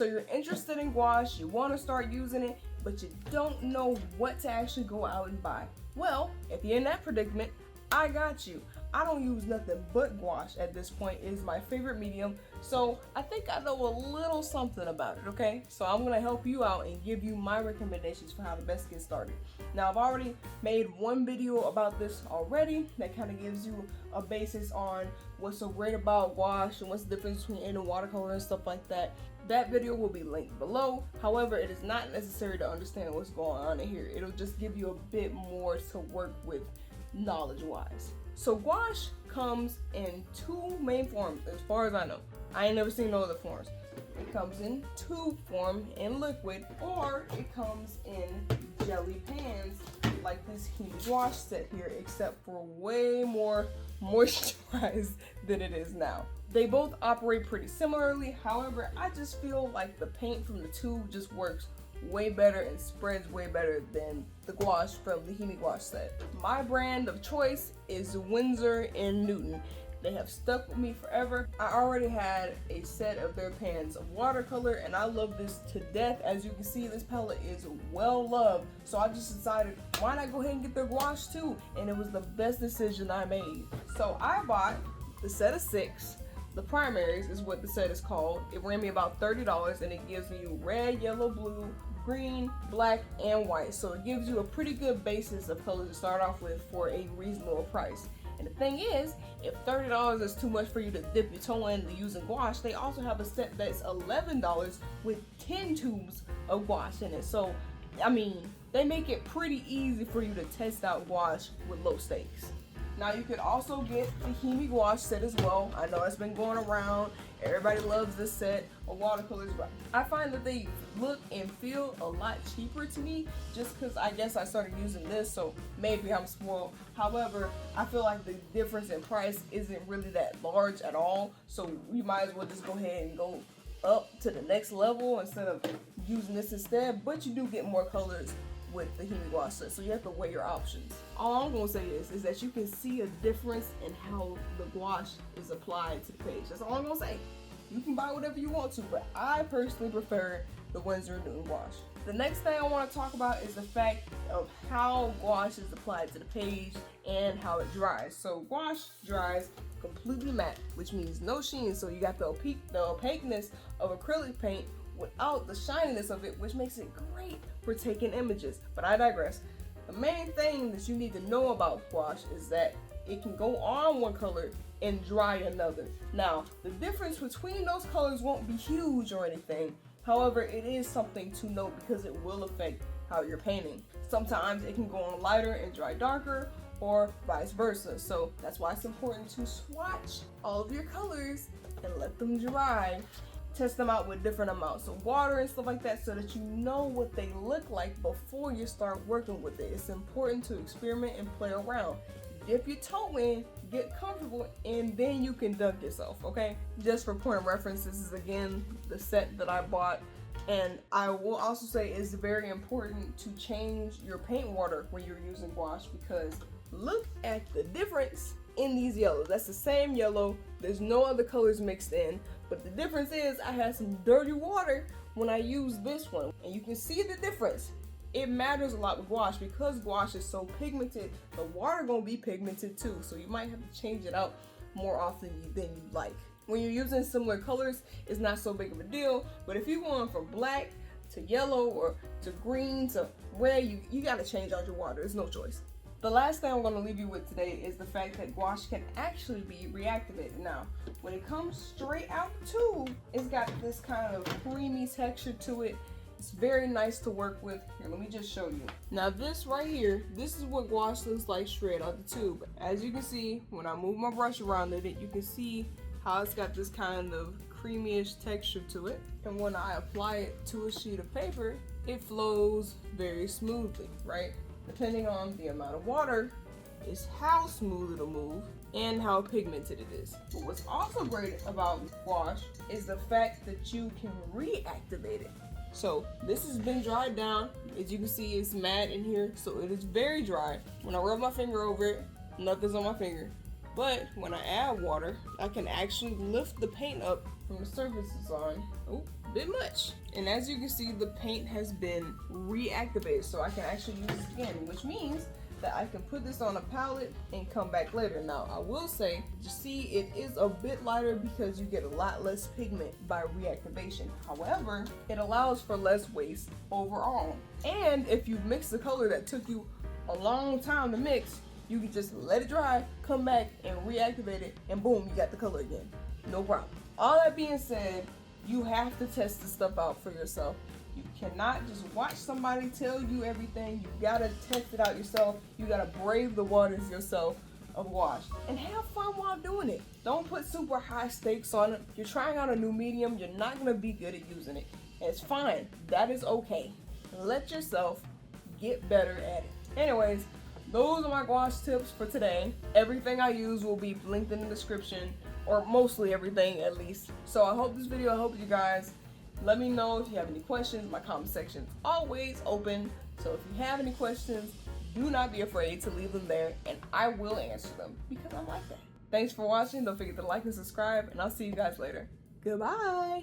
So you're interested in gouache, you want to start using it, but you don't know what to actually go out and buy. Well, if you're in that predicament, I got you. I don't use nothing but gouache at this point. It is my favorite medium, so I think I know a little something about it, okay? So I'm gonna help you out and give you my recommendations for how to best get started. Now, I've already made one video about this already that kind of gives you a basis on what's so great about gouache and what's the difference between it and watercolor and stuff like that. That video will be linked below. However, it is not necessary to understand what's going on in here. It'll just give you a bit more to work with knowledge-wise. So gouache comes in two main forms as far as I know. I ain't never seen no other forms. It comes in tube form in liquid, or it comes in jelly pans like this Himi gouache set here, except for way more moisturized than it is now. They both operate pretty similarly. However, I just feel like the paint from the tube just works way better and spreads way better than the gouache from the Himi gouache set. My brand of choice is Winsor & Newton. They have stuck with me forever. I already had a set of their pans of watercolor and I love this to death. As you can see, this palette is well loved. So I just decided, why not go ahead and get their gouache too? And it was the best decision I made. So I bought the set of 6. The primaries is what the set is called. It ran me about $30 and it gives you red, yellow, blue, green, black, and white. So it gives you a pretty good basis of colors to start off with for a reasonable price. And the thing is, if $30 is too much for you to dip your toe into using gouache, they also have a set that's $11 with 10 tubes of gouache in it. So, I mean, they make it pretty easy for you to test out gouache with low stakes. Now you could also get the Himi gouache set as well. I know it's been going around. Everybody loves this set of watercolors, but I find that they look and feel a lot cheaper to me just because I guess I started using this, so maybe I'm spoiled. However, I feel like the difference in price isn't really that large at all, so you might as well just go ahead and go up to the next level instead of using this instead, but you do get more colors with the Himi gouache set, so you have to weigh your options. All I'm gonna say is that you can see a difference in how the gouache is applied to the page. That's all I'm gonna say. You can buy whatever you want to, but I personally prefer the Winsor & Newton gouache. The next thing I want to talk about is the fact of how gouache is applied to the page and how it dries. So gouache dries completely matte, which means no sheen, so you got the opaqueness of acrylic paint without the shininess of it, which makes it great for taking images. But I digress. The main thing that you need to know about gouache is that it can go on one color and dry another. Now, the difference between those colors won't be huge or anything. However, it is something to note because it will affect how you're painting. Sometimes it can go on lighter and dry darker, or vice versa. So that's why it's important to swatch all of your colors and let them dry. Test them out with different amounts of water and stuff like that so that you know what they look like before you start working with it. It's important to experiment and play around. Dip your toe in, get comfortable, and then you can dunk yourself, okay? Just for point of reference, this is again the set that I bought. And I will also say it's very important to change your paint water when you're using gouache, because look at the difference in these yellows. That's the same yellow. There's no other colors mixed in, but the difference is I had some dirty water when I used this one, and you can see the difference. It matters a lot with gouache because gouache is so pigmented. The water gonna be pigmented too, so you might have to change it out more often than you like. When you're using similar colors, it's not so big of a deal, but if you're going from black to yellow or to green to red, you gotta change out your water. There's no choice. The last thing I'm going to leave you with today is the fact that gouache can actually be reactivated. Now, when it comes straight out the tube, it's got this kind of creamy texture to it. It's very nice to work with. Here, let me just show you. Now this right here, this is what gouache looks like straight out the tube. As you can see, when I move my brush around it, you can see how it's got this kind of creamy-ish texture to it. And when I apply it to a sheet of paper, it flows very smoothly, right? Depending on the amount of water, is how smooth it'll move and how pigmented it is. But what's also great about gouache is the fact that you can reactivate it. So this has been dried down. As you can see, it's matte in here, so it is very dry. When I rub my finger over it, nothing's on my finger. But when I add water, I can actually lift the paint up from the surfaces on. Oh, a bit much. And as you can see, the paint has been reactivated, so I can actually use this again, which means that I can put this on a palette and come back later. Now, I will say, you see, it is a bit lighter because you get a lot less pigment by reactivation. However, it allows for less waste overall. And if you mix the color that took you a long time to mix, you can just let it dry, come back and reactivate it, and boom, you got the color again. No problem. All that being said, you have to test this stuff out for yourself. You cannot just watch somebody tell you everything. You gotta test it out yourself. You gotta brave the waters yourself of gouache and have fun while doing it. Don't put super high stakes on it. You're trying out a new medium. You're not gonna be good at using it. It's fine. That is okay. Let yourself get better at it. Anyways, those are my gouache tips for today. Everything I use will be linked in the description, or mostly everything at least. So I hope this video helped you guys. Let me know if you have any questions. My comment section is always open. So if you have any questions, do not be afraid to leave them there and I will answer them because I'm like that. Thanks for watching. Don't forget to like and subscribe, and I'll see you guys later. Goodbye.